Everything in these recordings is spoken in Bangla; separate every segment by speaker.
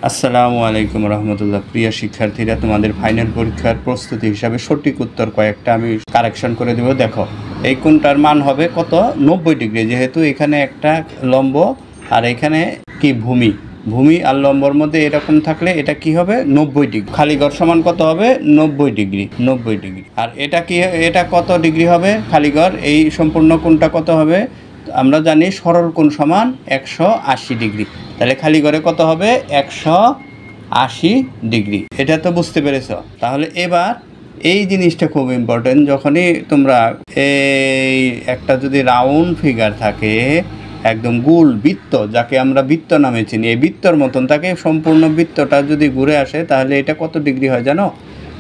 Speaker 1: আসসালামু আলাইকুম রহমতুল্লাহ। প্রিয় শিক্ষার্থীরা, তোমাদের ফাইনাল পরীক্ষার প্রস্তুতি হিসাবে সঠিক উত্তর কয়েকটা আমি কারেকশন করে দেব। দেখো, এই কোণটার মান হবে কত? 90 ডিগ্রি। যেহেতু এখানে একটা লম্ব আর এখানে কি ভূমি আর লম্বর মধ্যে এরকম থাকলে এটা কি হবে? 90 ডিগ্রি। খালি ঘর সমান কত হবে? 90 ডিগ্রি। 90 ডিগ্রি। আর এটা কি, এটা কত ডিগ্রি হবে? খালি ঘর এই সম্পূর্ণ কোণটা কত হবে? আমরা জানি সরল কোণ সমান 180 ডিগ্রি। তাহলে খালি ঘরে কত হবে? 180 ডিগ্রি। এটা তো বুঝতে পেরেছ। তাহলে এবার এই জিনিসটা খুব ইম্পর্টেন্ট। যখনই তোমরা এই একটা যদি রাউন্ড ফিগার থাকে, একদম গোল বৃত্ত, যাকে আমরা বৃত্ত নামে চিনি, এই বৃত্তর মতন থাকে, সম্পূর্ণ বৃত্তটা যদি ঘুরে আসে তাহলে এটা কত ডিগ্রি হয় জানো?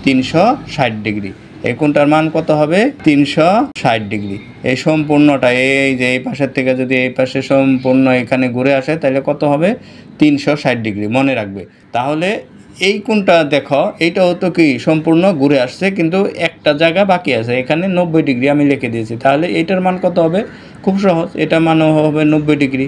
Speaker 1: 360 ডিগ্রি। এই কোণটার মান কত হবে? 360 ডিগ্রি। এই সম্পূর্ণটা এই যে এই পাশের থেকে যদি এই পাশে সম্পূর্ণ এখানে ঘুরে আসে তাহলে কত হবে? 360 ডিগ্রি। মনে রাখবে। তাহলে এই কোণটা দেখো, এইটাও তো কি সম্পূর্ণ ঘুরে আসছে, কিন্তু একটা জায়গা বাকি আছে, এখানে 90 ডিগ্রি আমি লিখে দিয়েছি। তাহলে এটার মান কত হবে? খুব সহজ, এটার মানও হবে 90 ডিগ্রি।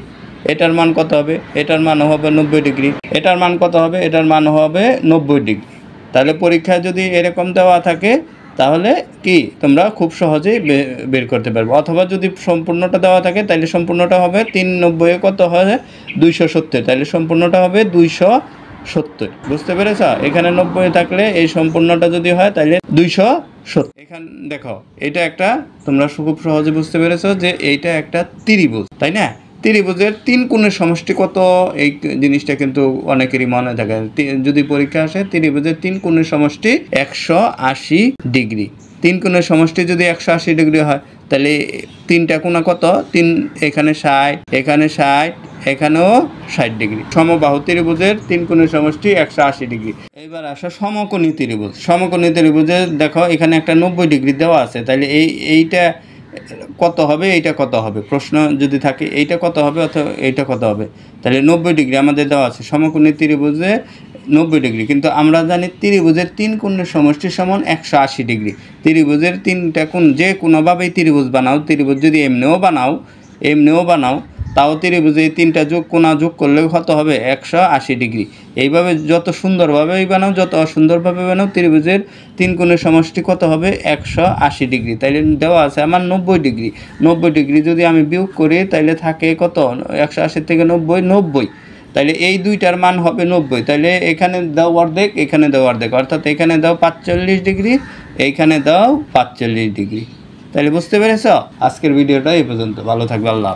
Speaker 1: এটার মান কত হবে? এটার মানও হবে 90 ডিগ্রি। এটার মান কত হবে? এটার মানও হবে 90 ডিগ্রি। তাহলে পরীক্ষায় যদি এরকম দেওয়া থাকে তাহলে কি তোমরা খুব সহজেই বের করতে পারবে। অথবা যদি সম্পূর্ণটা দেওয়া থাকে তাহলে সম্পূর্ণটা হবে 390 কত হয়? 270। তাহলে সম্পূর্ণটা হবে 270। বুঝতে পেরেছ? এখানে 90 থাকলে এই সম্পূর্ণটা যদি হয় তাহলে 270। এখানে দেখো, এটা একটা, তোমরা খুব সহজে বুঝতে পেরেছ যে এইটা একটা ত্রিভুজ, তাই না? ত্রিভুজের 3 কোণের সমষ্টি কত? এই জিনিসটা কিন্তু অনেকেরই মনে থাকে। যদি পরীক্ষা আসে, ত্রিভুজের 3 কোণের সমষ্টি 180 ডিগ্রি। 3 কোণের সমষ্টি যদি 180 ডিগ্রি হয় তাহলে 3টা কোণা কত? 3, এখানে 60, এখানে 60, এখানেও 60 ডিগ্রি। সমবাহু ত্রিভুজের 3 কোণের সমষ্টি 180 ডিগ্রি। এবার আসো সমকোণী ত্রিভুজ। সমকোণী ত্রিভুজে দেখো এখানে একটা 90 ডিগ্রি দেওয়া আছে, তাহলে এইটা কত হবে? এইটা কত হবে? প্রশ্ন যদি থাকে এইটা কত হবে অথবা এইটা কত হবে, তাহলে 90 ডিগ্রি আমাদের দেওয়া আছে। সমকোণী ত্রিভুজে 90 ডিগ্রি, কিন্তু আমরা জানি ত্রিভুজের 3 কোণের সমষ্টি সমান 180 ডিগ্রি। ত্রিভুজের 3টা কোণ যে কোনোভাবেই ত্রিভুজ বানাও, ত্রিভুজ যদি এমনিও বানাও তাও ত্রিভুজে 3টা কোণা যোগ করলে কত হবে? 180 ডিগ্রি। এইভাবে যত সুন্দরভাবেই বানাও, যত অসুন্দরভাবে বানাও, ত্রিভুজের 3 কোণের সমষ্টি কত হবে? 180 ডিগ্রি। তাইলে দেওয়া আছে আমার 90 ডিগ্রি। 90 ডিগ্রি যদি আমি বিয়োগ করি তাহলে থাকে কত? 180 থেকে 90। তাহলে এই দুইটার মান হবে 90। তাহলে এখানে দাও অর্ধেক, এখানে দাও অর্ধেক, অর্থাৎ এখানে দাও 45 ডিগ্রি, এইখানে দাও 45 ডিগ্রি। তাহলে বুঝতে পেরেছ? আজকের ভিডিওটা এই পর্যন্ত। ভালো থাকবে। আল্লাহ।